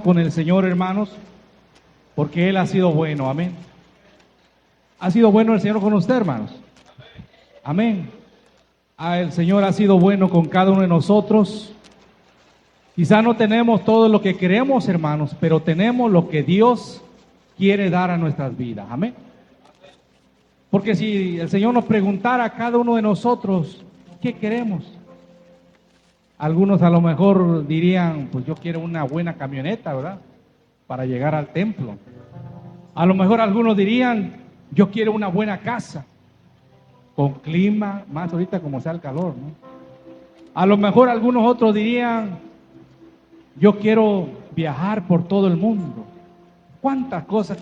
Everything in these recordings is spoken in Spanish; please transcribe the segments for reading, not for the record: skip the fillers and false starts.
con el Señor, hermanos, porque Él ha sido bueno, amén. ¿Ha sido bueno el Señor con usted, hermanos? Amén. El Señor ha sido bueno con cada uno de nosotros. Quizá no tenemos todo lo que queremos, hermanos, pero tenemos lo que Dios quiere dar a nuestras vidas, amén. Porque si el Señor nos preguntara a cada uno de nosotros, ¿qué queremos? Algunos a lo mejor dirían, pues yo quiero una buena camioneta, ¿verdad? Para llegar al templo. A lo mejor algunos dirían, yo quiero una buena casa, con clima, más ahorita como sea el calor, ¿no? A lo mejor algunos otros dirían, yo quiero viajar por todo el mundo. ¿Cuántas cosas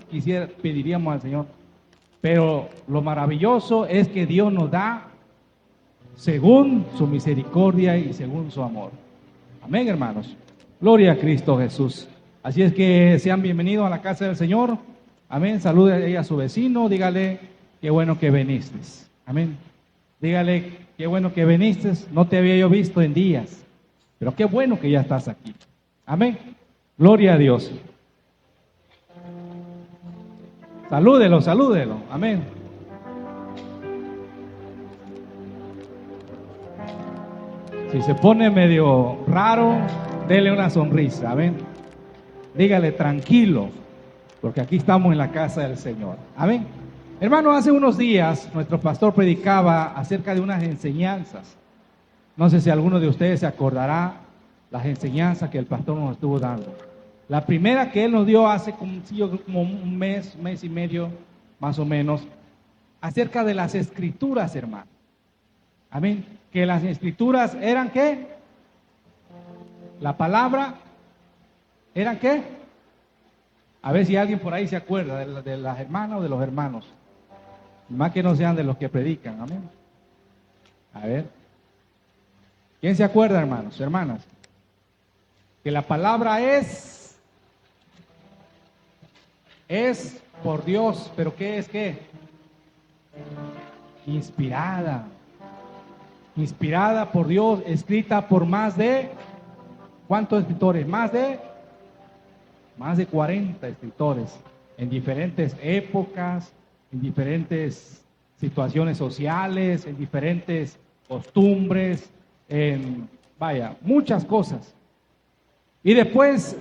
pediríamos al Señor? Pero lo maravilloso es que Dios nos da según su misericordia y según su amor. Amén, hermanos. Gloria a Cristo Jesús. Así es que sean bienvenidos a la casa del Señor. Amén. Salude a su vecino. Dígale, qué bueno que viniste. Amén. Dígale, qué bueno que viniste. No te había yo visto en días, pero qué bueno que ya estás aquí. Amén. Gloria a Dios. Salúdelo, salúdelo. Amén. Si se pone medio raro, dele una sonrisa. Amén. Dígale tranquilo, porque aquí estamos en la casa del Señor. Amén. Hermano, hace unos días nuestro pastor predicaba acerca de unas enseñanzas. No sé si alguno de ustedes se acordará las enseñanzas que el pastor nos estuvo dando. La primera que él nos dio hace como un mes y medio, más o menos, acerca de las escrituras, hermano. Amén. Que las escrituras eran ¿qué? La palabra, ¿eran qué? A ver si alguien por ahí se acuerda de las hermanas o de los hermanos. Más que no sean de los que predican, amén. A ver. ¿Quién se acuerda, hermanos, hermanas? Que la palabra es por Dios, pero ¿qué es qué? Inspirada. Inspirada por Dios, escrita por más de, ¿cuántos escritores? Más de 40 escritores, en diferentes épocas, en diferentes situaciones sociales, en diferentes costumbres, muchas cosas. Y después,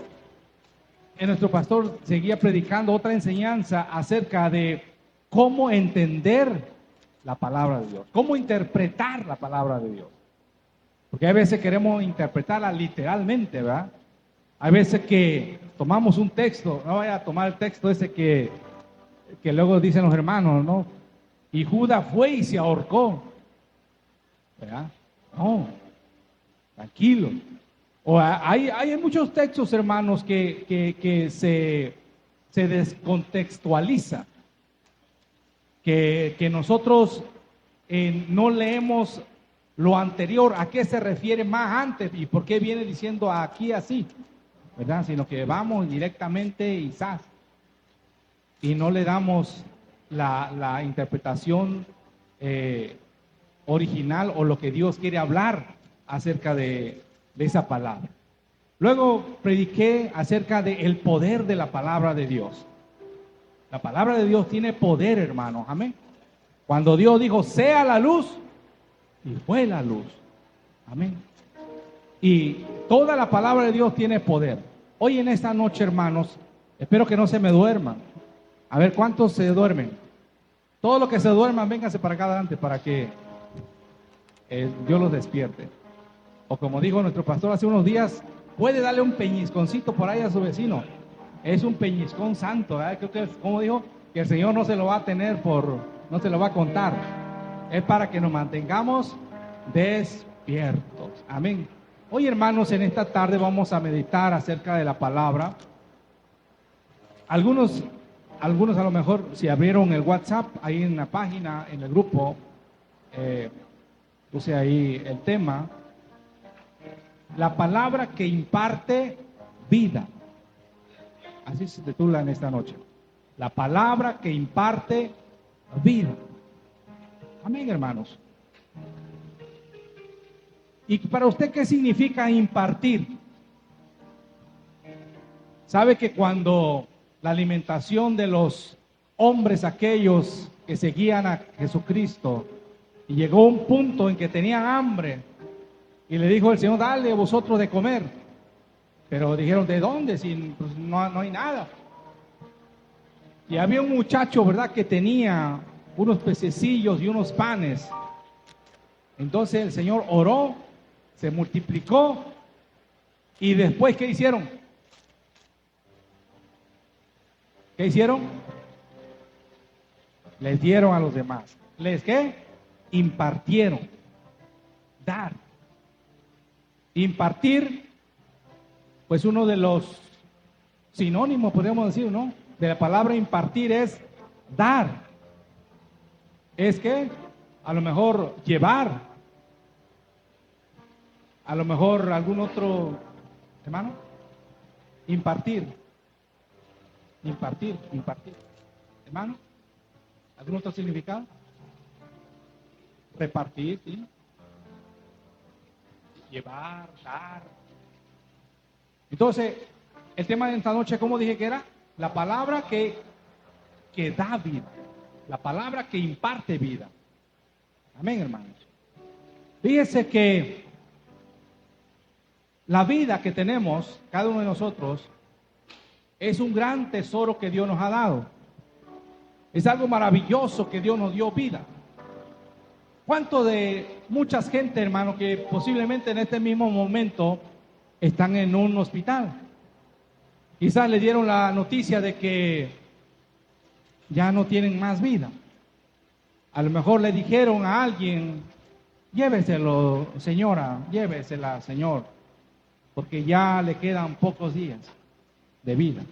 nuestro pastor seguía predicando otra enseñanza acerca de cómo entender la palabra de Dios, cómo interpretar la palabra de Dios. Porque a veces queremos interpretarla literalmente, ¿verdad? Hay veces que tomamos un texto, no vaya a tomar el texto ese que luego dicen los hermanos, ¿no? Y Judas fue y se ahorcó, ¿verdad? No, tranquilo. O hay muchos textos, hermanos, que se descontextualiza. Que nosotros no leemos lo anterior, a qué se refiere más antes y por qué viene diciendo aquí así, ¿verdad? Sino que vamos directamente y no le damos la interpretación original o lo que Dios quiere hablar acerca de esa palabra. Luego prediqué acerca del poder de la palabra de Dios. La palabra de Dios tiene poder, hermanos, amén. Cuando Dios dijo, sea la luz, y fue la luz, amén. Y toda la palabra de Dios tiene poder. Hoy en esta noche, hermanos, espero que no se me duerman. A ver, ¿cuántos se duermen? Todos los que se duerman, vénganse para acá adelante para que Dios los despierte. O como dijo nuestro pastor hace unos días, puede darle un peñisconcito por ahí a su vecino. Es un peñiscón santo, ¿verdad? Creo que, como dijo, que el Señor no se lo va a tener no se lo va a contar. Es para que nos mantengamos despiertos. Amén. Hoy, hermanos, en esta tarde vamos a meditar acerca de la palabra. Algunos a lo mejor, si abrieron el WhatsApp, ahí en la página, en el grupo, puse ahí el tema. La palabra que imparte vida. Así se titula en esta noche. La palabra que imparte vida. Amén, hermanos. ¿Y para usted qué significa impartir? ¿Sabe que cuando la alimentación de los hombres aquellos que seguían a Jesucristo, y llegó un punto en que tenían hambre, y le dijo el Señor, dale vosotros de comer? Pero dijeron, ¿de dónde? Si pues, no hay nada. Y había un muchacho, ¿verdad?, que tenía unos pececillos y unos panes. Entonces el Señor oró, se multiplicó, y después, ¿qué hicieron? ¿Qué hicieron? Les dieron a los demás. ¿Les qué? Impartieron. Dar. Impartir, pues uno de los sinónimos, podemos decir, ¿no?, de la palabra impartir es dar. Es que a lo mejor llevar. A lo mejor algún otro, hermano, impartir. Impartir. Hermano, ¿algún otro significado? Repartir, ¿sí? Llevar, dar. Entonces, el tema de esta noche, ¿cómo dije que era? La palabra que da vida. La palabra que imparte vida. Amén, hermanos. Fíjese que la vida que tenemos, cada uno de nosotros, es un gran tesoro que Dios nos ha dado. Es algo maravilloso que Dios nos dio vida. ¿Cuánto de mucha gente, hermano, que posiblemente en este mismo momento están en un hospital? Quizás le dieron la noticia de que ya no tienen más vida. A lo mejor le dijeron a alguien, lléveselo, señora, llévesela, señor, porque ya le quedan pocos días de vida.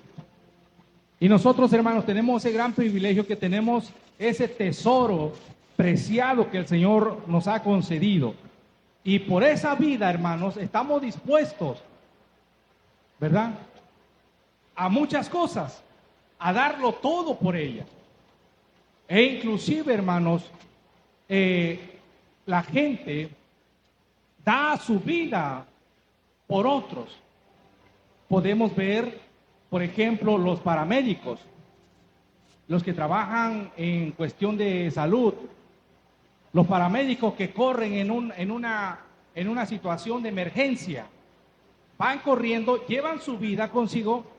Y nosotros, hermanos, tenemos ese gran privilegio, que tenemos ese tesoro preciado que el Señor nos ha concedido. Y por esa vida, hermanos, estamos dispuestos, ¿verdad?, a muchas cosas, a darlo todo por ella. E inclusive, hermanos, la gente da su vida por otros. Podemos ver, por ejemplo, los paramédicos, los que trabajan en cuestión de salud, los paramédicos que corren en una situación de emergencia, van corriendo, llevan su vida consigo,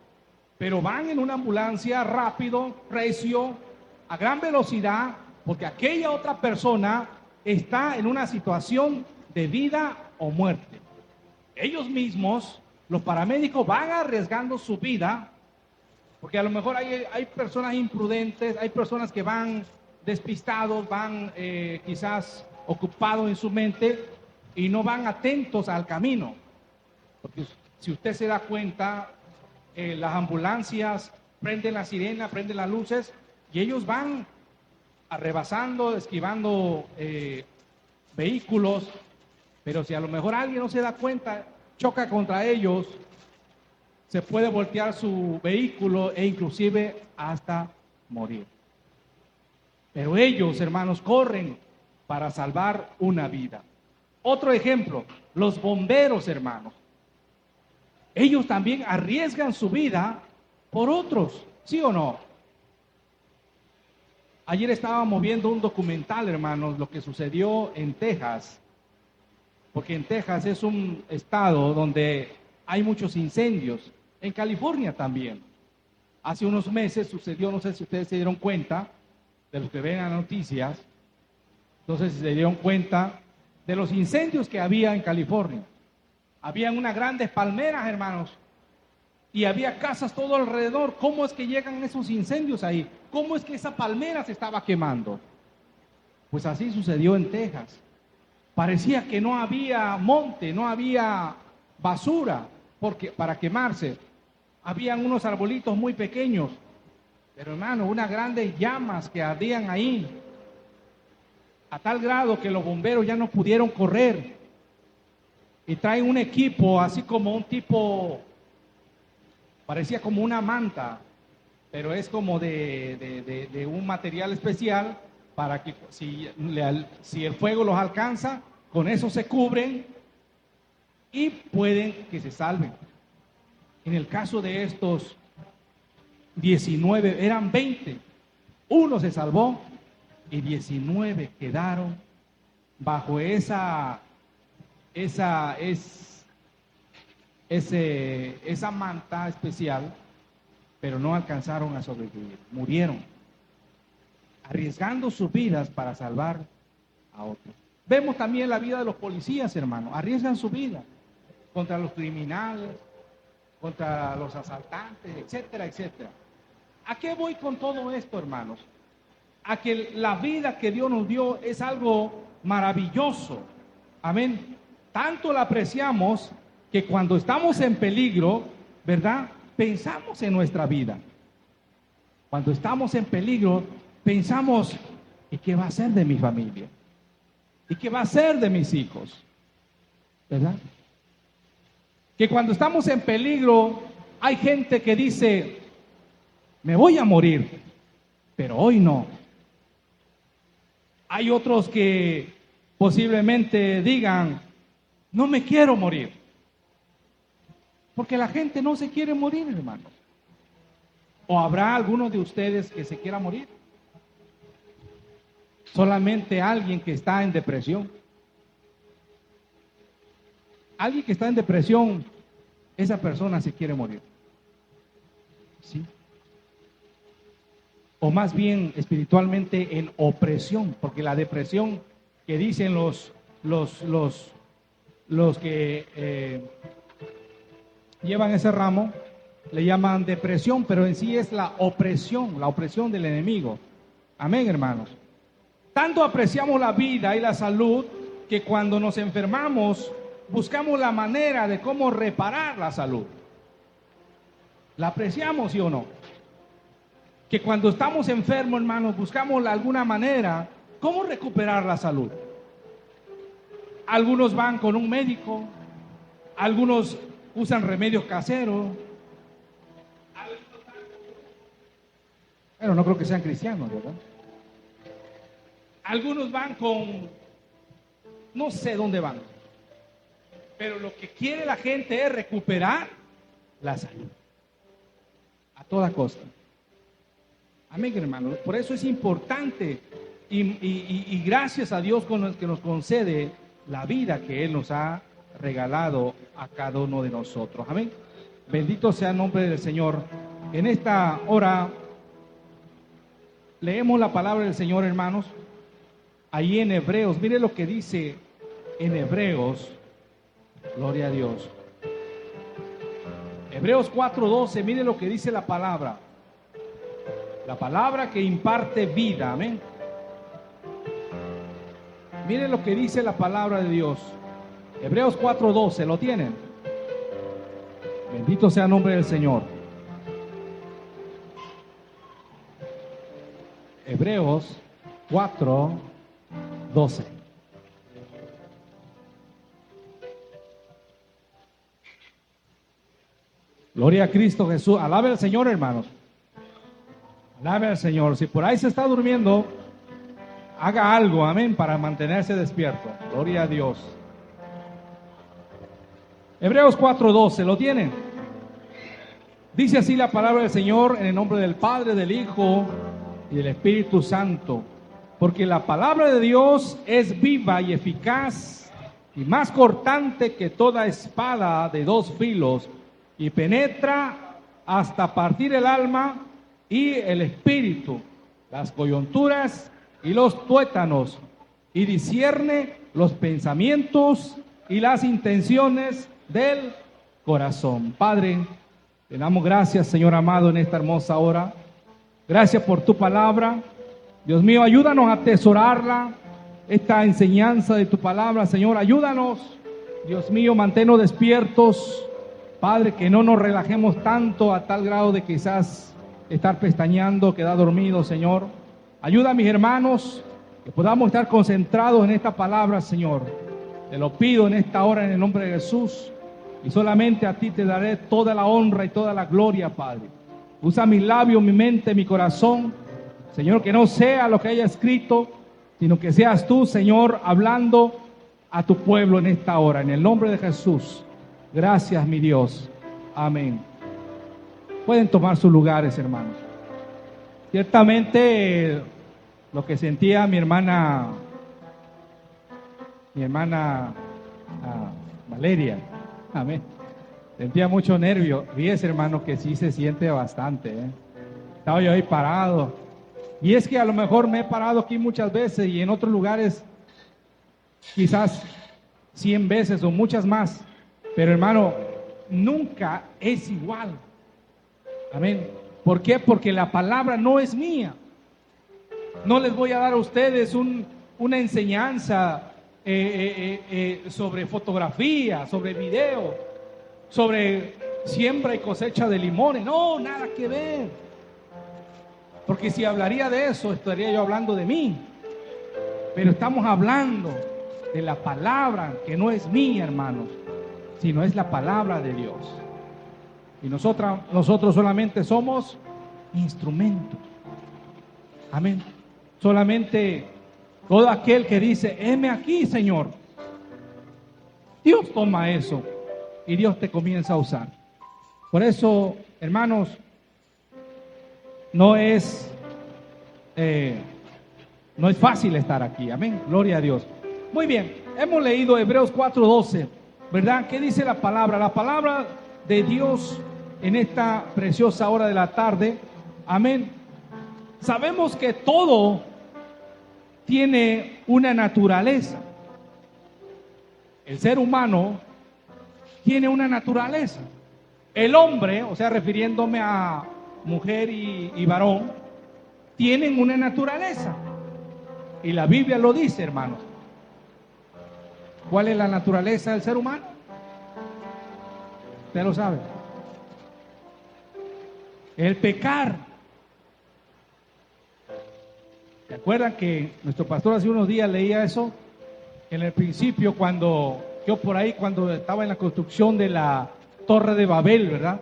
pero van en una ambulancia rápido, recio, a gran velocidad, porque aquella otra persona está en una situación de vida o muerte. Ellos mismos, los paramédicos, van arriesgando su vida, porque a lo mejor hay personas imprudentes, hay personas que van despistados, van quizás ocupados en su mente y no van atentos al camino. Porque si usted se da cuenta, las ambulancias prenden la sirena, prenden las luces, y ellos van rebasando, esquivando vehículos, pero si a lo mejor alguien no se da cuenta, choca contra ellos, se puede voltear su vehículo e inclusive hasta morir. Pero ellos, hermanos, corren para salvar una vida. Otro ejemplo, los bomberos, hermanos. Ellos también arriesgan su vida por otros, ¿sí o no? Ayer estábamos viendo un documental, hermanos, lo que sucedió en Texas, porque en Texas es un estado donde hay muchos incendios, en California también. Hace unos meses sucedió, no sé si ustedes se dieron cuenta, de los que ven las noticias, entonces se dieron cuenta de los incendios que había en California. Habían unas grandes palmeras, hermanos, y había casas todo alrededor. ¿Cómo es que llegan esos incendios ahí? ¿Cómo es que esa palmera se estaba quemando? Pues así sucedió en Texas. Parecía que no había monte, no había basura para quemarse. Habían unos arbolitos muy pequeños, pero hermano, unas grandes llamas que ardían ahí, a tal grado que los bomberos ya no pudieron correr. Y traen un equipo así como un tipo, parecía como una manta, pero es como de un material especial para que si el fuego los alcanza, con eso se cubren y pueden que se salven. En el caso de estos 19, eran 20. Uno se salvó y 19 quedaron bajo esa manta especial, pero no alcanzaron a sobrevivir, murieron, arriesgando sus vidas para salvar a otros. Vemos también la vida de los policías, hermanos, arriesgan su vida contra los criminales, contra los asaltantes, etcétera, etcétera. ¿A qué voy con todo esto, hermanos? A que la vida que Dios nos dio es algo maravilloso. Amén. Tanto la apreciamos que cuando estamos en peligro, ¿verdad? Pensamos en nuestra vida. Cuando estamos en peligro, pensamos, ¿y qué va a ser de mi familia? ¿Y qué va a ser de mis hijos? ¿Verdad? Que cuando estamos en peligro, hay gente que dice, me voy a morir, pero hoy no. Hay otros que posiblemente digan, no me quiero morir. Porque la gente no se quiere morir, hermanos. ¿O habrá alguno de ustedes que se quiera morir? Solamente alguien que está en depresión. Alguien que está en depresión, esa persona se quiere morir. ¿Sí? O más bien espiritualmente en opresión, porque la depresión que dicen los que llevan ese ramo, le llaman depresión, pero en sí es la opresión del enemigo. Amén, hermanos. Tanto apreciamos la vida y la salud que cuando nos enfermamos buscamos la manera de cómo reparar la salud. ¿La apreciamos, sí o no? Que cuando estamos enfermos, hermanos, buscamos alguna manera cómo recuperar la salud. Algunos van con un médico, algunos usan remedios caseros. Pero no creo que sean cristianos, ¿verdad? Algunos van con, no sé dónde van, pero lo que quiere la gente es recuperar la salud a toda costa. Amén, hermanos. Por eso es importante y gracias a Dios que nos concede la vida que Él nos ha regalado a cada uno de nosotros. Amén. Bendito sea el nombre del Señor. En esta hora leemos la palabra del Señor, hermanos. Ahí en Hebreos, mire lo que dice en Hebreos. Gloria a Dios. Hebreos 4:12, mire lo que dice la palabra. La palabra que imparte vida, amén. Mire lo que dice la palabra de Dios. Hebreos 4:12, ¿lo tienen? Bendito sea el nombre del Señor. Hebreos 4:12. Gloria a Cristo Jesús. Alabe al Señor, hermanos. Alabe al Señor. Si por ahí se está durmiendo, haga algo, amén, para mantenerse despierto. Gloria a Dios. Hebreos 4:12, ¿lo tienen? Dice así la palabra del Señor en el nombre del Padre, del Hijo y del Espíritu Santo. Porque la palabra de Dios es viva y eficaz y más cortante que toda espada de dos filos y penetra hasta partir el alma y el espíritu, las coyunturas y los tuétanos, y discierne los pensamientos y las intenciones del corazón. Padre, te damos gracias, Señor amado, en esta hermosa hora. Gracias por tu palabra. Dios mío, ayúdanos a atesorarla, esta enseñanza de tu palabra, Señor. Ayúdanos, Dios mío, manténnos despiertos. Padre, que no nos relajemos tanto a tal grado de quizás estar pestañeando, quedar dormido, Señor. Ayuda a mis hermanos, que podamos estar concentrados en esta palabra, Señor. Te lo pido en esta hora en el nombre de Jesús. Y solamente a ti te daré toda la honra y toda la gloria, Padre. Usa mis labios, mi mente, mi corazón. Señor, que no sea lo que haya escrito, sino que seas tú, Señor, hablando a tu pueblo en esta hora. En el nombre de Jesús. Gracias, mi Dios. Amén Pueden tomar sus lugares, hermanos. Ciertamente lo que sentía mi hermana Valeria, amén, sentía mucho nervio. Fíjese, hermano, que sí se siente bastante, ¿eh? Estaba yo ahí parado, y es que a lo mejor me he parado aquí muchas veces y en otros lugares quizás 100 veces o muchas más, pero hermano, nunca es igual. Amén. ¿Por qué? Porque la palabra no es mía. No les voy a dar a ustedes una enseñanza sobre fotografía, sobre video, sobre siembra y cosecha de limones. No, nada que ver. Porque si hablaría de eso, estaría yo hablando de mí. Pero estamos hablando de la palabra que no es mía, hermanos, sino es la palabra de Dios. Y nosotros solamente somos instrumentos. Amén. Solamente todo aquel que dice, heme aquí, Señor, Dios toma eso y Dios te comienza a usar. Por eso, hermanos, no es fácil estar aquí. Amén. Gloria a Dios. Muy bien, hemos leído Hebreos 4:12, ¿verdad? ¿Qué dice la palabra? La palabra de Dios en esta preciosa hora de la tarde. Amén. Sabemos que todo tiene una naturaleza. El ser humano tiene una naturaleza. El hombre, o sea, refiriéndome a mujer y varón, tienen una naturaleza. Y la Biblia lo dice, hermanos. ¿Cuál es la naturaleza del ser humano? Usted lo sabe. El pecar. ¿Se acuerdan que nuestro pastor hace unos días leía eso? En el principio, cuando estaba en la construcción de la Torre de Babel, ¿verdad?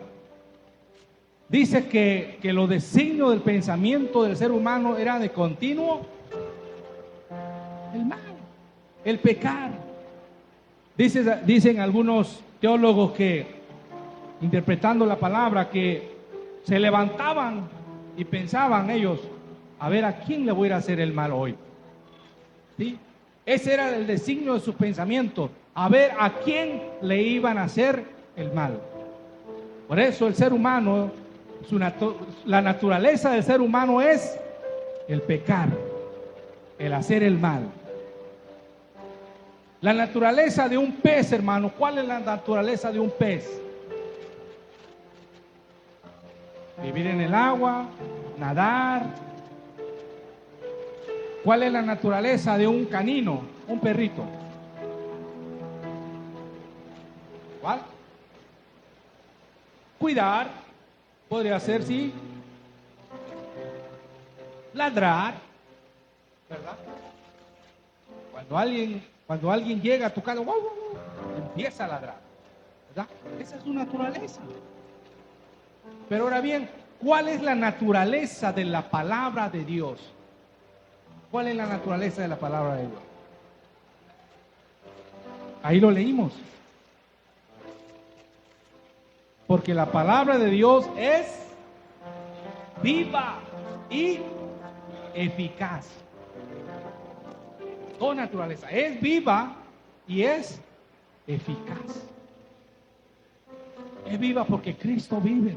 Dice que los designios del pensamiento del ser humano era de continuo el mal, el pecar. Dicen algunos teólogos que, interpretando la palabra, que se levantaban y pensaban ellos, a ver, ¿a quién le voy a ir a hacer el mal hoy? ¿Sí? Ese era el designio de sus pensamientos, a ver a quién le iban a hacer el mal. Por eso el ser humano, la naturaleza del ser humano es el pecar, el hacer el mal. La naturaleza de un pez, hermano, ¿cuál es la naturaleza de un pez? Vivir en el agua, nadar. ¿Cuál es la naturaleza de un canino, un perrito? ¿Cuál? Cuidar, podría ser, sí. Ladrar, ¿verdad? Cuando alguien llega a tu casa, empieza a ladrar, ¿verdad? Esa es su naturaleza. Pero ahora bien, ¿cuál es la naturaleza de la palabra de Dios? ¿Cuál es la naturaleza de la palabra de Dios? Ahí lo leímos. Porque la palabra de Dios es viva y eficaz. Toda naturaleza es viva y es eficaz. Es viva porque Cristo vive.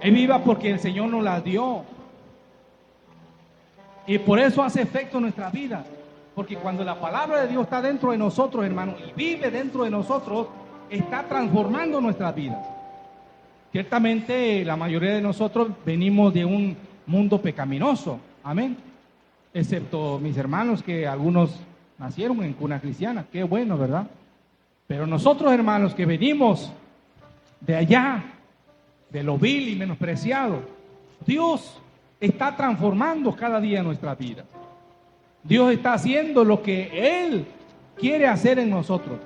Es viva porque el Señor nos la dio. Y por eso hace efecto en nuestra vida. Porque cuando la palabra de Dios está dentro de nosotros, hermano, y vive dentro de nosotros, está transformando nuestras vidas. Ciertamente la mayoría de nosotros venimos de un mundo pecaminoso. Amén. Excepto mis hermanos, que algunos nacieron en cuna cristiana. Qué bueno, ¿verdad? Pero nosotros, hermanos, que venimos de allá, de lo vil y menospreciado, Dios está transformando cada día nuestra vida. Dios está haciendo lo que Él quiere hacer en nosotros.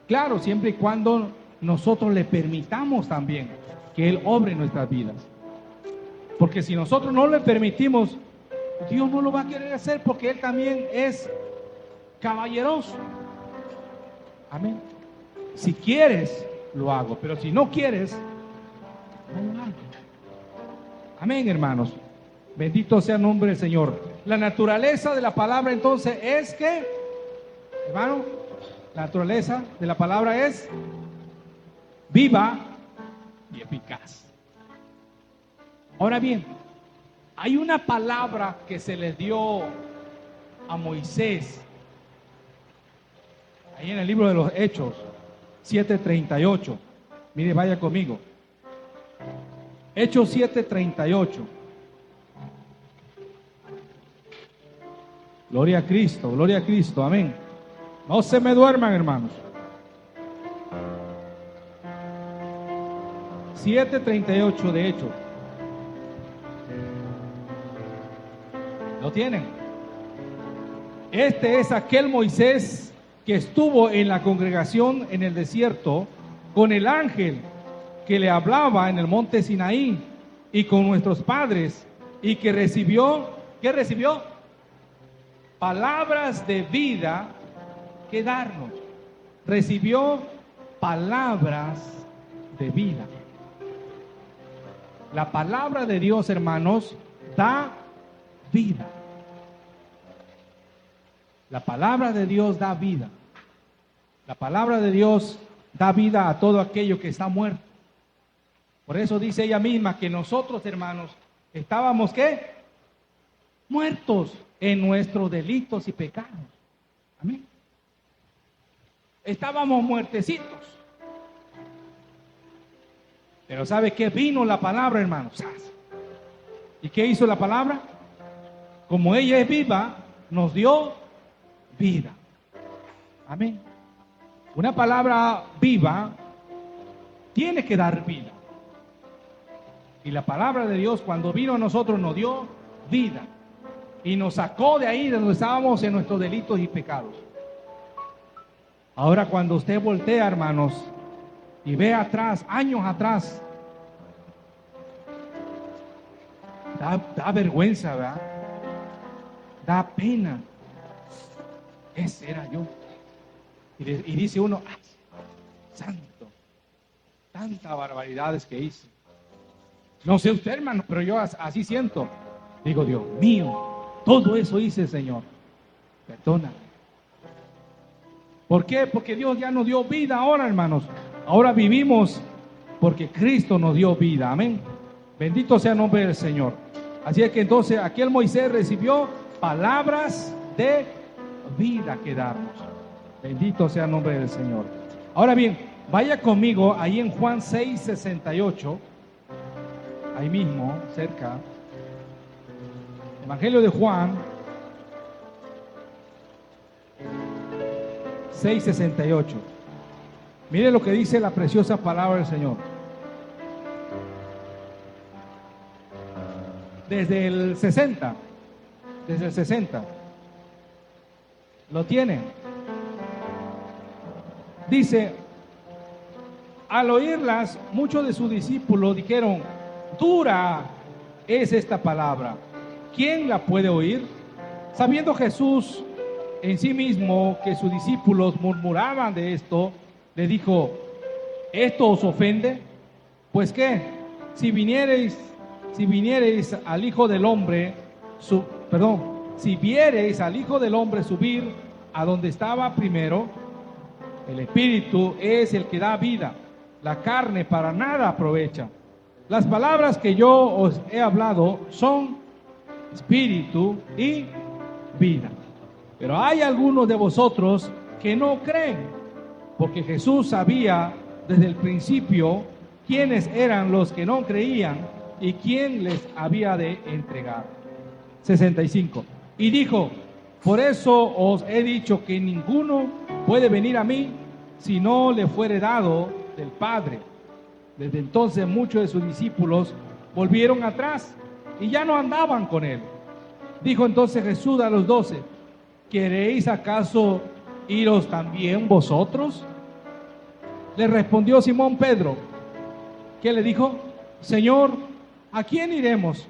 Claro, siempre y cuando nosotros le permitamos también que Él obre en nuestras vidas. Porque si nosotros no le permitimos, Dios no lo va a querer hacer, porque Él también es caballeroso. Amén. Si quieres, lo hago, pero si no quieres, Amén, hermanos. Bendito sea el nombre del Señor. La naturaleza de la palabra entonces es que, hermano, la naturaleza de la palabra es viva y eficaz. Ahora bien, hay una palabra que se le dio a Moisés ahí en el libro de los Hechos 7:38. Mire, vaya conmigo. Hechos 7:38. Gloria a Cristo, amén. No se me duerman, hermanos. 7:38 de Hechos. ¿Lo tienen? Este es aquel Moisés que estuvo en la congregación en el desierto con el ángel que le hablaba en el monte Sinaí y con nuestros padres, y que recibió, ¿qué recibió? Palabras de vida que darnos. Recibió palabras de vida. La palabra de Dios, hermanos, da vida. La palabra de Dios da vida. La palabra de Dios da vida a todo aquello que está muerto. Por eso dice ella misma que nosotros, hermanos, estábamos, ¿qué? Muertos en nuestros delitos y pecados. Amén. Estábamos muertecitos. Pero ¿sabe qué? Vino la palabra, hermanos. ¿Y qué hizo la palabra? Como ella es viva, nos dio vida. Amén. Una palabra viva tiene que dar vida. Y la palabra de Dios, cuando vino a nosotros, nos dio vida. Y nos sacó de ahí, de donde estábamos en nuestros delitos y pecados. Ahora, cuando usted voltea, hermanos, y ve atrás, años atrás, da vergüenza, ¿verdad? Da pena. Ese era yo. Y dice uno, ¡ay, santo! Tantas barbaridades que hice. No sé usted, hermano, pero yo así siento. Digo, Dios mío, todo eso hice, Señor. Perdóname. ¿Por qué? Porque Dios ya nos dio vida ahora, hermanos. Ahora vivimos porque Cristo nos dio vida. Amén. Bendito sea el nombre del Señor. Así es que entonces aquel Moisés recibió palabras de vida que darnos. Bendito sea el nombre del Señor. Ahora bien, vaya conmigo ahí en Juan 6:68. Ahí mismo, cerca. Evangelio de Juan 6:68. Mire lo que dice la preciosa palabra del Señor. Desde el 60. Desde el 60. ¿Lo tienen? Dice, al oírlas, muchos de sus discípulos dijeron, dura es esta palabra, ¿quién la puede oír? Sabiendo Jesús en sí mismo que sus discípulos murmuraban de esto, le dijo, ¿esto os ofende? Pues qué, si viniereis al Hijo del Hombre, si viereis al Hijo del Hombre subir a donde estaba primero, el Espíritu es el que da vida, la carne para nada aprovecha. Las palabras que yo os he hablado son Espíritu y vida. Pero hay algunos de vosotros que no creen, porque Jesús sabía desde el principio quiénes eran los que no creían y quién les había de entregar. 65. Y dijo, por eso os he dicho que ninguno puede venir a mí si no le fuere dado del Padre. Desde entonces muchos de sus discípulos volvieron atrás y ya no andaban con él. Dijo entonces Jesús a los 12, ¿queréis acaso iros también vosotros? Le respondió Simón Pedro, ¿qué le dijo? Señor, ¿a quién iremos?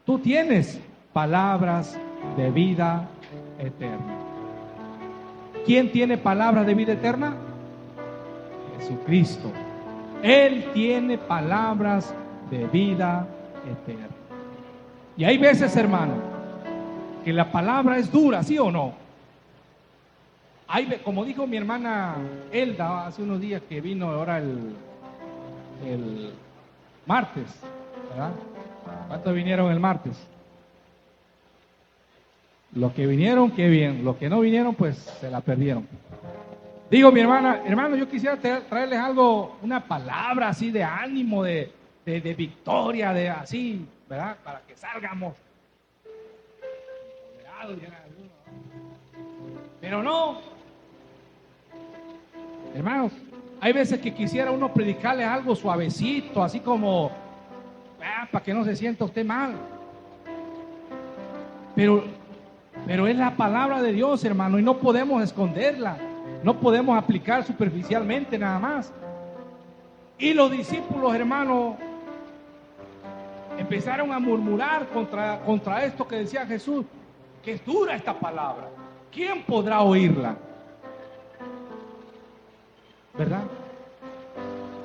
Tú tienes palabras de vida eterna. ¿Quién tiene palabras de vida eterna? Jesucristo. Él tiene palabras de vida eterna. Y hay veces, hermano, que la palabra es dura, ¿sí o no? Como dijo mi hermana Elda hace unos días que vino ahora el martes, ¿verdad? ¿Cuántos vinieron el martes? Los que vinieron, qué bien. Los que no vinieron, pues se la perdieron. Digo, mi hermano, yo quisiera traerles algo, una palabra así de ánimo, de victoria, de así, ¿verdad? Para que salgamos. Pero no, hermanos, hay veces que quisiera uno predicarle algo suavecito, así como, para que no se sienta usted mal. Pero es la palabra de Dios, hermano, y no podemos esconderla, no podemos aplicar superficialmente nada más. Y los discípulos, hermano, empezaron a murmurar contra esto que decía Jesús, que es dura esta palabra. ¿Quién podrá oírla? ¿Verdad?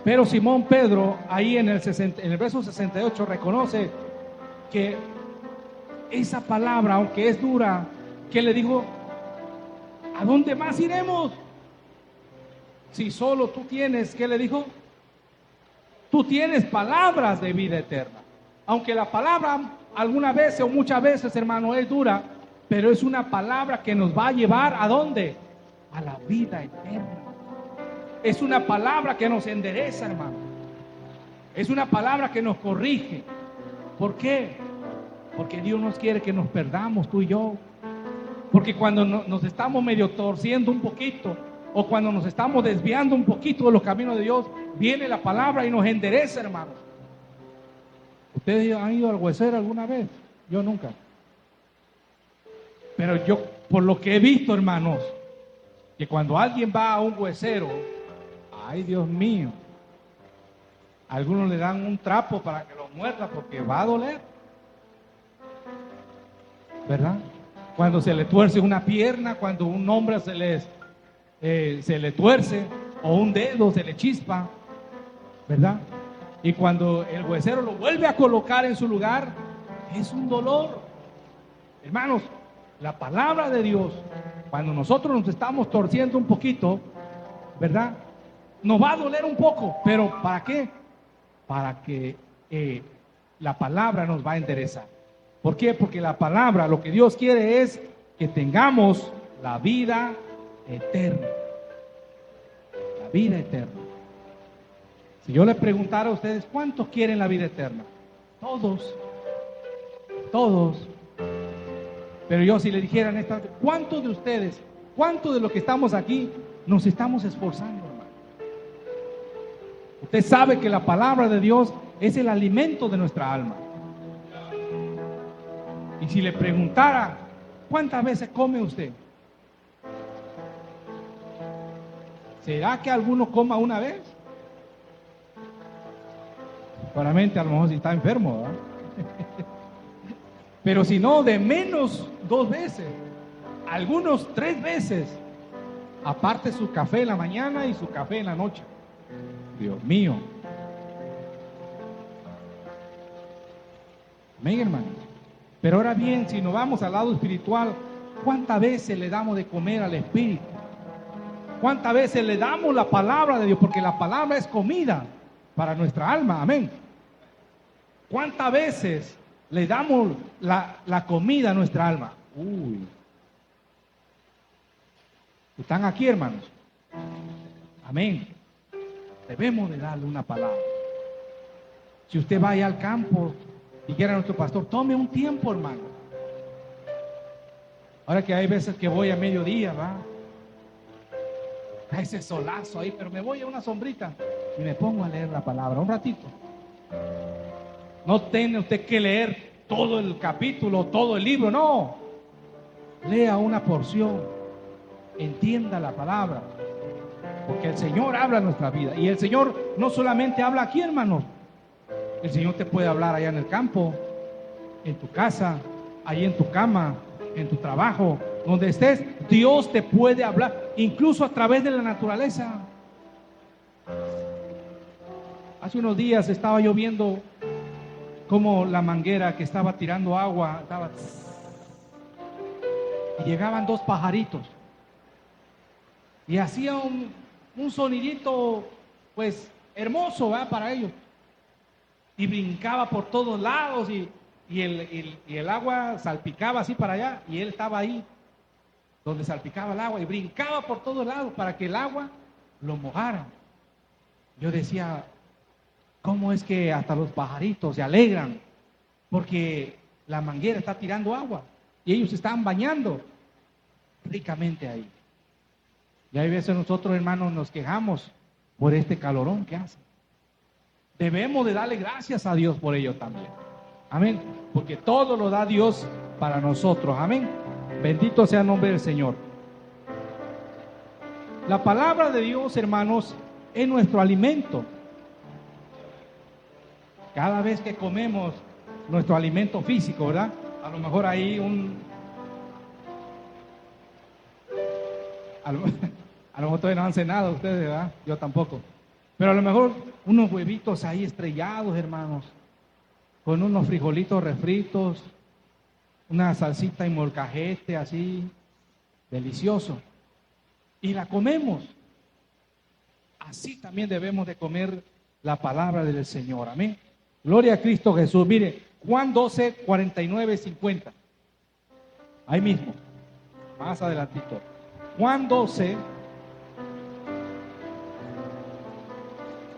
Pero Simón Pedro, ahí en el verso 68, reconoce que esa palabra, aunque es dura, que le dijo, ¿a dónde más iremos? Si solo tú tienes, ¿qué le dijo? Tú tienes palabras de vida eterna. Aunque la palabra alguna vez o muchas veces, hermano, es dura, pero es una palabra que nos va a llevar ¿a dónde? A la vida eterna. Es una palabra que nos endereza, hermano. Es una palabra que nos corrige. ¿Por qué? Porque Dios nos quiere que nos perdamos, tú y yo. Porque cuando nos estamos medio torciendo un poquito, o cuando nos estamos desviando un poquito de los caminos de Dios, viene la palabra y nos endereza, hermano. ¿Ustedes han ido al huesero alguna vez? Yo nunca. Pero yo, por lo que he visto, hermanos, que cuando alguien va a un huesero, ay, Dios mío, algunos le dan un trapo para que lo muerda porque va a doler, ¿verdad? Cuando se le tuerce una pierna, cuando un hombre se le tuerce, o un dedo se le chispa, ¿verdad? Y cuando el huesero lo vuelve a colocar en su lugar, es un dolor. Hermanos, la palabra de Dios, cuando nosotros nos estamos torciendo un poquito, ¿verdad? Nos va a doler un poco, pero ¿para qué? Para que la palabra nos va a enderezar. ¿Por qué? Porque la palabra, lo que Dios quiere es que tengamos la vida eterna. La vida eterna. Si yo les preguntara a ustedes, ¿cuántos quieren la vida eterna? Todos. Todos. Pero yo si le dijera en esta, ¿cuántos de ustedes, cuántos de los que estamos aquí nos estamos esforzando, hermano? Usted sabe que la palabra de Dios es el alimento de nuestra alma. Y si le preguntara, ¿cuántas veces come usted? ¿Será que alguno coma una vez? Claramente a lo mejor si está enfermo, ¿verdad? Pero si no, de menos 2 veces, algunos 3 veces, aparte su café en la mañana y su café en la noche. Dios mío. Amén, hermano. Pero ahora bien, si nos vamos al lado espiritual, ¿cuántas veces le damos de comer al Espíritu? ¿Cuántas veces le damos la palabra de Dios? Porque la palabra es comida para nuestra alma, amén. ¿Cuántas veces le damos la comida a nuestra alma? ¿Están aquí, hermanos? Amén. Debemos de darle una palabra. Si usted va allá al campo y quiere a nuestro pastor, tome un tiempo, hermano. Ahora que hay veces que voy a mediodía, va a ese solazo ahí, pero me voy a una sombrita y me pongo a leer la palabra un ratito. No tiene usted que leer todo el capítulo, todo el libro, no. Lea una porción, entienda la palabra, porque el Señor habla en nuestra vida. Y el Señor no solamente habla aquí, hermanos. El Señor te puede hablar allá en el campo, en tu casa, ahí en tu cama, en tu trabajo, donde estés. Dios te puede hablar, incluso a través de la naturaleza. Hace unos días estaba yo viendo como la manguera que estaba tirando agua, y llegaban dos pajaritos y hacía un sonidito pues hermoso, ¿verdad? Para ellos, y brincaba por todos lados y el agua salpicaba así para allá y él estaba ahí donde salpicaba el agua y brincaba por todos lados para que el agua lo mojara. Yo decía, ¿cómo es que hasta los pajaritos se alegran? Porque la manguera está tirando agua y ellos se estaban bañando ricamente ahí. Y hay veces nosotros, hermanos, nos quejamos por este calorón que hace. Debemos de darle gracias a Dios por ello también. Amén. Porque todo lo da Dios para nosotros. Amén. Bendito sea el nombre del Señor. La palabra de Dios, hermanos, es nuestro alimento. Cada vez que comemos nuestro alimento físico, ¿verdad? A lo mejor hay a lo mejor todavía no han cenado ustedes, ¿verdad? Yo tampoco. Pero a lo mejor unos huevitos ahí estrellados, hermanos, con unos frijolitos refritos, una salsita y molcajete así, delicioso. Y la comemos. Así también debemos de comer la palabra del Señor. Amén. Gloria a Cristo Jesús. Mire, Juan 12, 49, 50. Ahí mismo. Más adelantito. Juan 12,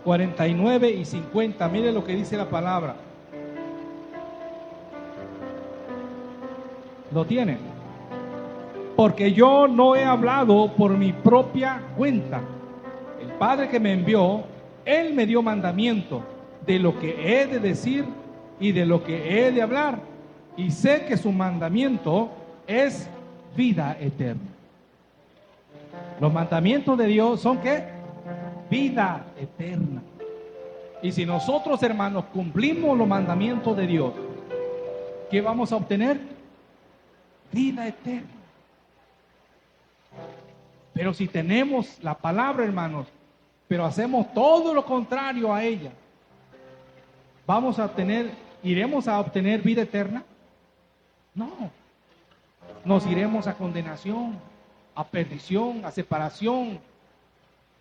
49 y 50. Mire lo que dice la palabra. ¿Lo tiene? Porque yo no he hablado por mi propia cuenta. El Padre que me envió, Él me dio mandamiento de lo que he de decir y de lo que he de hablar. Y sé que su mandamiento es vida eterna. Los mandamientos de Dios son ¿qué? Vida eterna. Y si nosotros, hermanos, cumplimos los mandamientos de Dios, ¿qué vamos a obtener? Vida eterna. Pero si tenemos la palabra, hermanos, pero hacemos todo lo contrario a ella, ¿iremos a obtener vida eterna? No. Nos iremos a condenación, a perdición, a separación.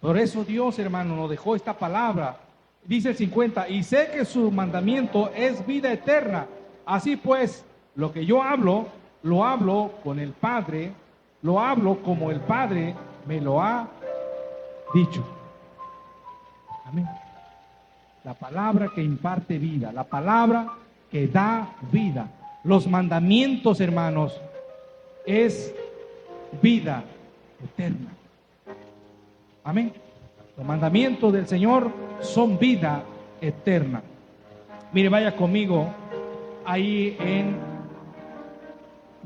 Por eso Dios, hermano, nos dejó esta palabra. Dice el 50, y sé que su mandamiento es vida eterna. Así pues, lo que yo hablo, lo hablo con el Padre, lo hablo como el Padre me lo ha dicho. Amén. La palabra que imparte vida, la palabra que da vida. Los mandamientos, hermanos, es vida eterna. Amén. Los mandamientos del Señor son vida eterna. Mire, vaya conmigo ahí en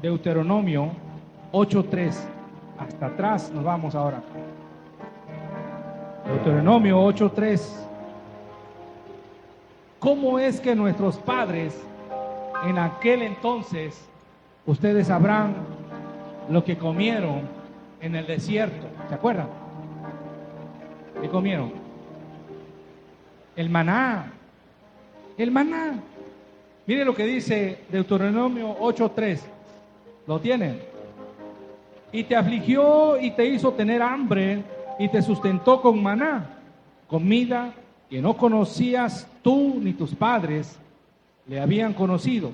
Deuteronomio 8:3. Hasta atrás nos vamos ahora. Deuteronomio 8:3. ¿Cómo es que nuestros padres en aquel entonces, ustedes sabrán lo que comieron en el desierto? ¿Se acuerdan? ¿Qué comieron? El maná. El maná. Mire lo que dice Deuteronomio 8:3. ¿Lo tienen? Y te afligió y te hizo tener hambre y te sustentó con maná, comida que no conocías tú ni tus padres le habían conocido,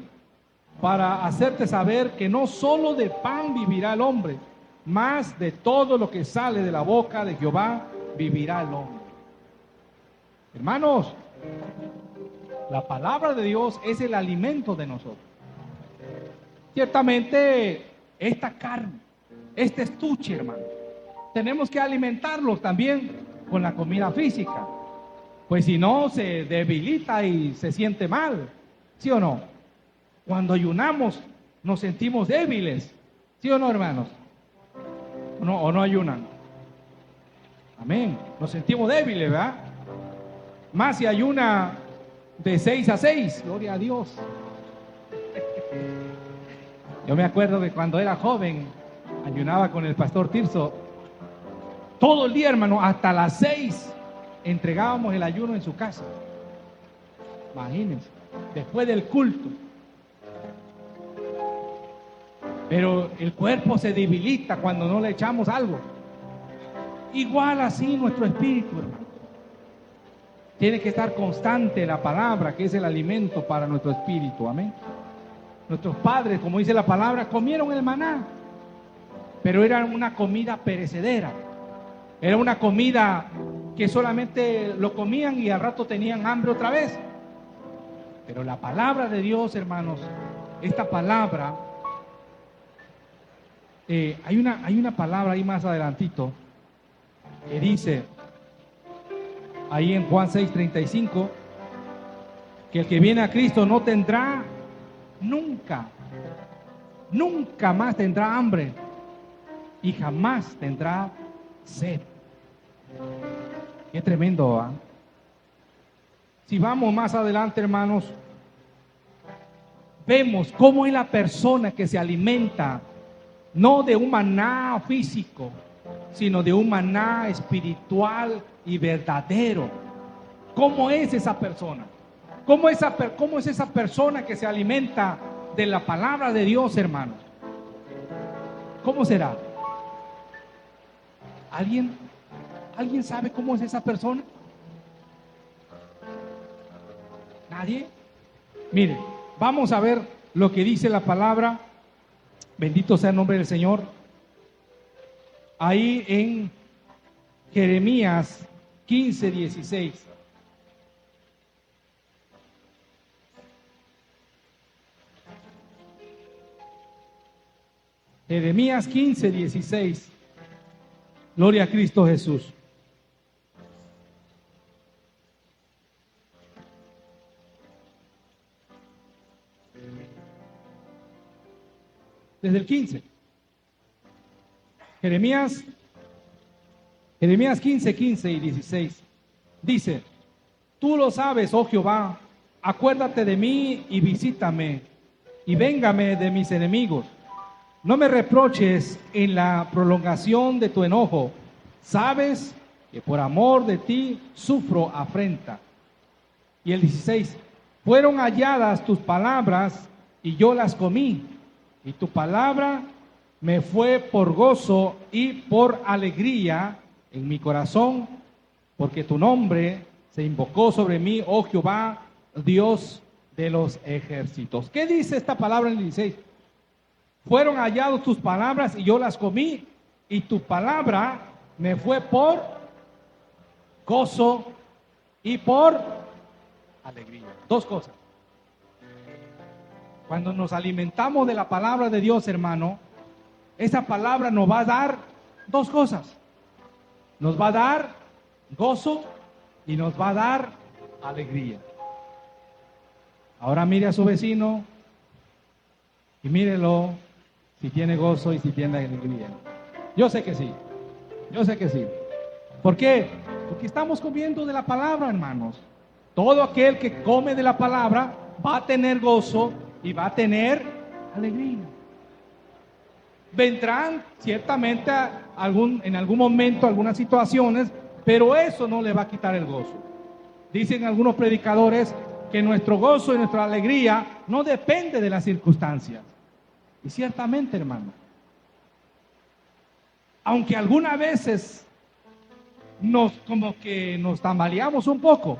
para hacerte saber que no solo de pan vivirá el hombre, mas de todo lo que sale de la boca de Jehová vivirá el hombre. Hermanos, la palabra de Dios es el alimento de nosotros. Ciertamente, esta carne, este estuche, hermano, tenemos que alimentarlos también con la comida física, pues si no se debilita y se siente mal, ¿sí o no? Cuando ayunamos nos sentimos débiles, ¿sí o no, hermanos? ¿O no ayunan? Amén, nos sentimos débiles, ¿verdad? Más si ayuna de 6 a 6, gloria a Dios. Yo me acuerdo que cuando era joven ayunaba con el pastor Tirso todo el día, hermano, hasta las 6 entregábamos el ayuno en su casa. Imagínense. después del culto. Pero el cuerpo se debilita cuando no le echamos algo. Igual así nuestro espíritu, hermano. Tiene que estar constante la palabra, que es el alimento para nuestro espíritu. Amén. Nuestros padres, como dice la palabra, comieron el maná, pero era una comida perecedera. Era una comida que solamente lo comían y al rato tenían hambre otra vez. Pero la palabra de Dios, hermanos, esta palabra, hay una palabra ahí más adelantito que dice, ahí en Juan 6:35, que el que viene a Cristo no tendrá nunca más tendrá hambre y jamás tendrá sed. Qué tremendo, ¿eh? Si vamos más adelante, hermanos, vemos cómo es la persona que se alimenta no de un maná físico, sino de un maná espiritual y verdadero. ¿Cómo es esa persona? ¿Cómo es esa persona que se alimenta de la palabra de Dios, hermanos? ¿Cómo será? ¿Alguien sabe cómo es esa persona? ¿Nadie? Mire, vamos a ver lo que dice la palabra. Bendito sea el nombre del Señor. Ahí en Jeremías 15:16. Jeremías 15:16. Gloria a Cristo Jesús. Desde el 15. Jeremías 15:15 y 16. Dice: tú lo sabes, oh Jehová, acuérdate de mí y visítame, y véngame de mis enemigos. No me reproches en la prolongación de tu enojo. Sabes que por amor de ti sufro afrenta. Y el 16. Fueron halladas tus palabras y yo las comí. Y tu palabra me fue por gozo y por alegría en mi corazón, porque tu nombre se invocó sobre mí, oh Jehová, Dios de los ejércitos. ¿Qué dice esta palabra en el 16? Fueron halladas tus palabras y yo las comí, y tu palabra me fue por gozo y por alegría. Dos cosas. Cuando nos alimentamos de la palabra de Dios, hermano, esa palabra nos va a dar dos cosas. Nos va a dar gozo y nos va a dar alegría. Ahora mire a su vecino y mírelo si tiene gozo y si tiene alegría. Yo sé que sí. Yo sé que sí. ¿Por qué? Porque estamos comiendo de la palabra, hermanos. Todo aquel que come de la palabra va a tener gozo y va a tener alegría. Vendrán ciertamente en algún momento algunas situaciones, pero eso no le va a quitar el gozo. Dicen algunos predicadores que nuestro gozo y nuestra alegría no depende de las circunstancias. Y ciertamente, hermano, aunque algunas veces como que nos tambaleamos un poco,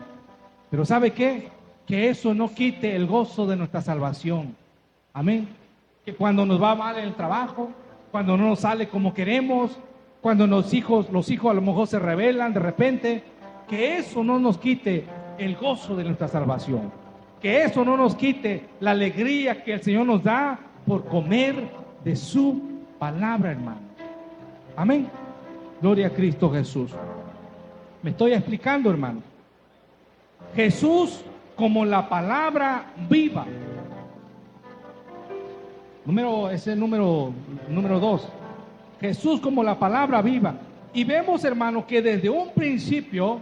pero ¿sabe qué? Que eso no quite el gozo de nuestra salvación. Amén. Que cuando nos va mal en el trabajo, cuando no nos sale como queremos, cuando los hijos a lo mejor se rebelan de repente, que eso no nos quite el gozo de nuestra salvación. Que eso no nos quite la alegría que el Señor nos da por comer de su palabra, hermano. Amén. Gloria a Cristo Jesús. Me estoy explicando, hermano. Jesús como la palabra viva. Número 2. Jesús como la palabra viva. Y vemos, hermano, que desde un principio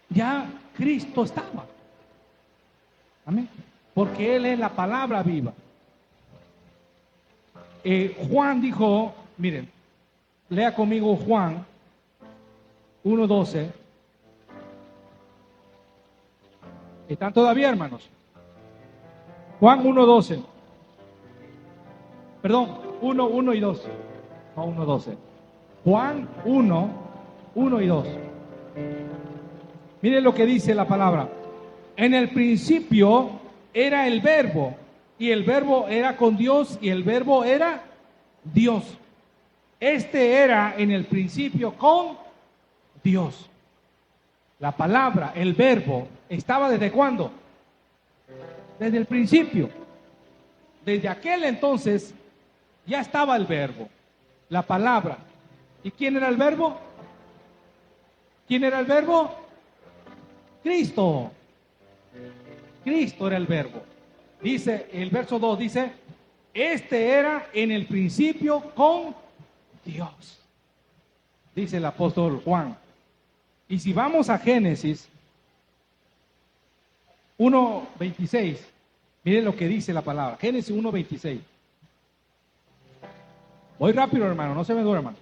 ya Cristo estaba. Amén. Porque Él es la palabra viva. Juan dijo, miren, lea conmigo Juan 1:12. ¿Están todavía, hermanos? Juan 1:12. Perdón, 1 y 2. No, 1:12. Juan 1 y 2. Miren lo que dice la palabra. En el principio era el verbo, y el verbo era con Dios, y el verbo era Dios. Este era en el principio con Dios. La palabra, el verbo, estaba ¿desde cuándo? Desde el principio. Desde aquel entonces ya estaba el verbo, la palabra. ¿Y quién era el verbo? ¿Quién era el verbo? Cristo. Cristo era el verbo. Dice, el verso 2 dice, este era en el principio con Dios. Dice el apóstol Juan. Y si vamos a Génesis 1:26, miren lo que dice la palabra. Génesis 1:26. Voy rápido, hermano, no se me duerma.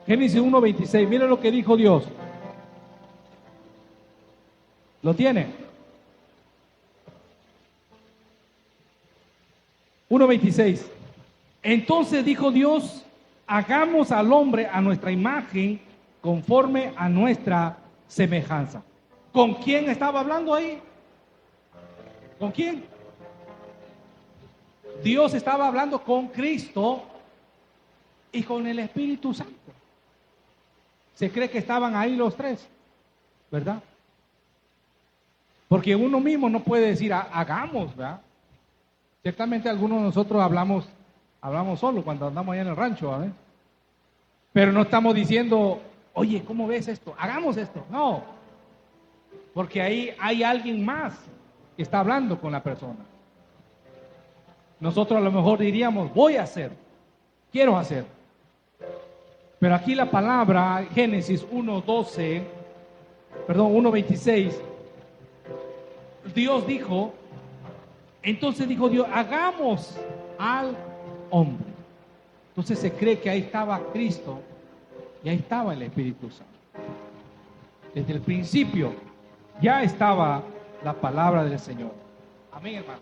Génesis 1:26, miren lo que dijo Dios. ¿Lo tiene? 1:26. Entonces dijo Dios, hagamos al hombre a nuestra imagen, conforme a nuestra semejanza. ¿Con quién estaba hablando ahí? ¿Con quién? Dios estaba hablando con Cristo y con el Espíritu Santo. Se cree que estaban ahí los tres, ¿verdad? Porque uno mismo no puede decir hagamos, ¿verdad? Ciertamente algunos de nosotros hablamos solo cuando andamos allá en el rancho, ¿verdad? Pero no estamos diciendo, oye, ¿cómo ves esto? Hagamos esto. No, porque ahí hay alguien más que está hablando con la persona. Nosotros a lo mejor diríamos, voy a hacer, quiero hacer. Pero aquí la palabra, Génesis 1:26, Dios dijo, entonces dijo Dios, hagamos al hombre. Entonces se cree que ahí estaba Cristo y ahí estaba el Espíritu Santo. Desde el principio ya estaba la palabra del Señor. Amén, hermano.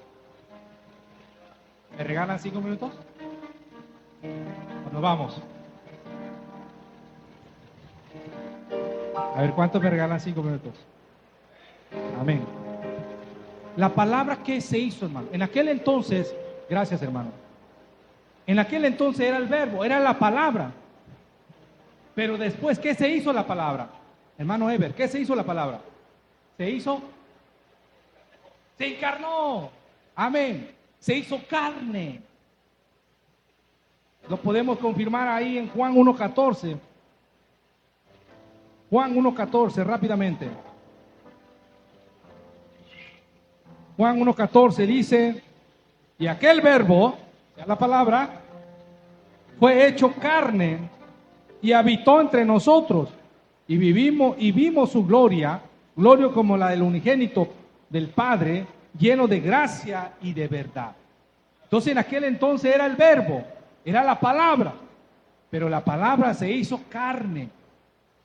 ¿Me regalan 5 minutos? Nos vamos. A ver, ¿cuántos me regalan 5 minutos? Amén. La palabra que se hizo, hermano. En aquel entonces, gracias, hermano. En aquel entonces era el verbo, era la palabra. Pero después, ¿qué se hizo la palabra? Hermano Eber, ¿qué se hizo la palabra? Se encarnó. Amén. Se hizo carne. Lo podemos confirmar ahí en Juan 1:14. Juan 1:14, rápidamente. Juan 1:14 dice, y aquel verbo, ya la palabra, fue hecho carne y habitó entre nosotros y vimos su gloria como la del unigénito del Padre, lleno de gracia y de verdad. Entonces en aquel entonces era el verbo, era la palabra, pero la palabra se hizo carne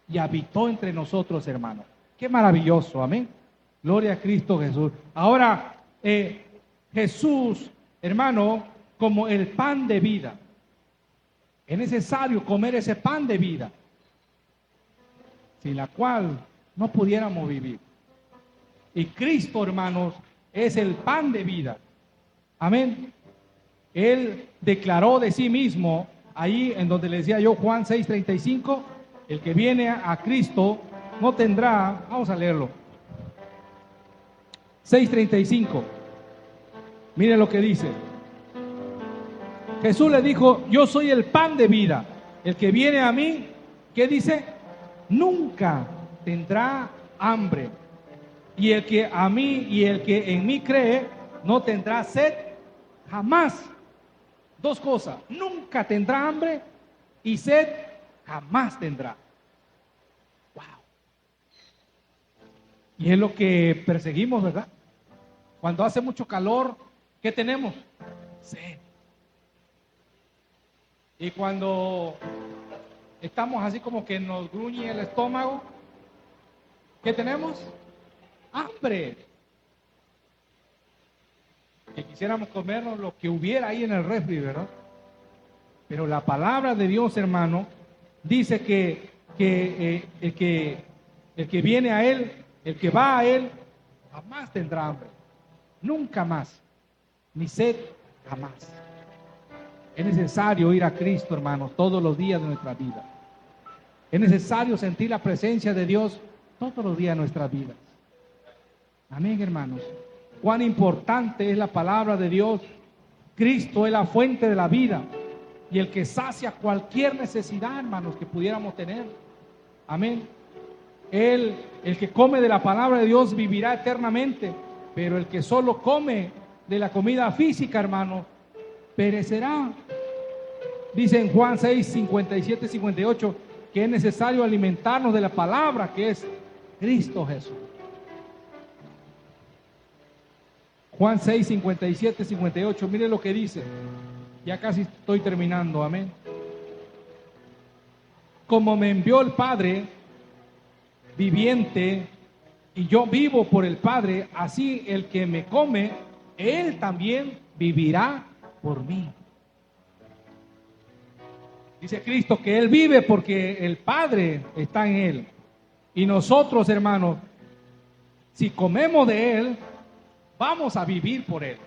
y habitó entre nosotros, hermanos. Qué maravilloso, amén. Gloria a Cristo Jesús. Ahora, Jesús, hermano, como el pan de vida. Es necesario comer ese pan de vida, sin la cual no pudiéramos vivir. Y Cristo, hermanos, es el pan de vida. Amén. Él declaró de sí mismo, ahí en donde le decía yo, Juan 6:35, el que viene a Cristo no tendrá, vamos a leerlo, 6:35, mire lo que dice. Jesús le dijo, yo soy el pan de vida, el que viene a mí, ¿qué dice? Nunca tendrá hambre, y el que a mí y el que en mí cree, no tendrá sed jamás. Dos cosas, nunca tendrá hambre y sed jamás tendrá. Wow. Y es lo que perseguimos, ¿verdad? Cuando hace mucho calor, ¿qué tenemos? Sed. Y cuando estamos así como que nos gruñe el estómago, ¿Qué tenemos? Hambre. Que quisiéramos comernos lo que hubiera ahí en el refri, ¿verdad? Pero la palabra de Dios, hermano, dice que el que viene a Él, el que va a Él, jamás tendrá hambre. Nunca más. Ni sed, jamás. Es necesario ir a Cristo, hermanos, todos los días de nuestra vida. Es necesario sentir la presencia de Dios todos los días de nuestras vidas. Amén, hermanos. Cuán importante es la palabra de Dios. Cristo es la fuente de la vida y el que sacia cualquier necesidad, hermanos, que pudiéramos tener. Amén. Él, el que come de la palabra de Dios, vivirá eternamente, pero el que solo come de la comida física, hermano, perecerá. Dice en Juan 6, 57, 58, que es necesario alimentarnos de la palabra que es Cristo Jesús. Juan 6, 57, 58, mire lo que dice. Ya casi estoy terminando, amén. Como me envió el Padre viviente y yo vivo por el Padre, así el que me come, él también vivirá por mí. Dice Cristo que él vive porque el Padre está en él. Y nosotros, hermanos, si comemos de él, vamos a vivir por él.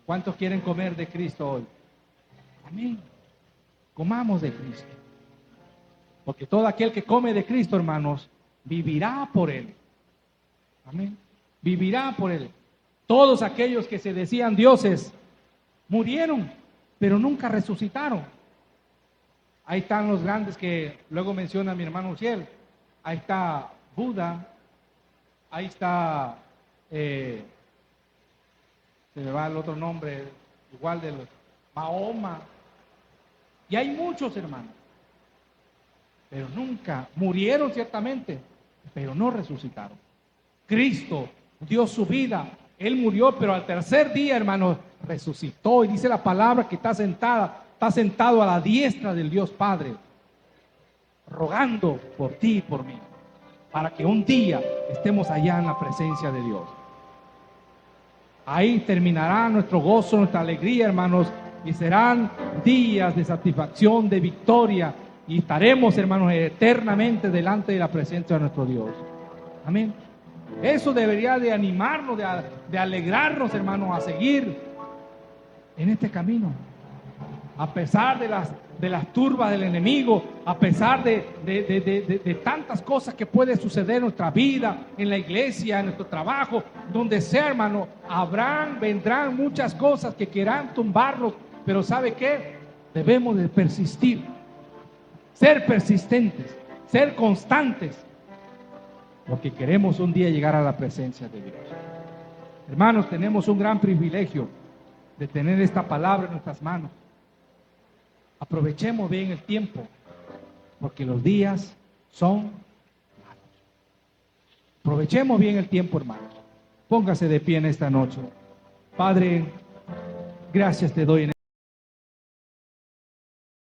¿Cuántos quieren comer de Cristo hoy? Amén. Comamos de Cristo. Porque todo aquel que come de Cristo, hermanos, vivirá por él. Amén. Vivirá por él. Todos aquellos que se decían dioses murieron, pero nunca resucitaron. Ahí están los grandes que luego menciona mi hermano Uciel. Ahí está Buda. Ahí está, se me va el otro nombre, igual de los Mahoma. Y hay muchos, hermanos. Pero nunca, murieron ciertamente, pero no resucitaron. Cristo dio su vida, Él murió, pero al tercer día, hermanos, resucitó. Y dice la palabra que está sentado a la diestra del Dios Padre, rogando por ti y por mí, para que un día estemos allá en la presencia de Dios. Ahí terminará nuestro gozo, nuestra alegría, hermanos, y serán días de satisfacción, de victoria, y estaremos, hermanos, eternamente delante de la presencia de nuestro Dios. Amén. Eso debería de animarnos, de alegrarnos, hermanos, a seguir en este camino. A pesar de las turbas del enemigo, a pesar de tantas cosas que pueden suceder en nuestra vida, en la iglesia, en nuestro trabajo, donde sea, hermano, vendrán muchas cosas que quieran tumbarnos, pero ¿sabe qué? Debemos de persistir, ser persistentes, ser constantes, porque queremos un día llegar a la presencia de Dios. Hermanos, tenemos un gran privilegio de tener esta palabra en nuestras manos. Aprovechemos bien el tiempo, porque los días son malos. Aprovechemos bien el tiempo, hermanos. Póngase de pie en esta noche. Padre, gracias te doy en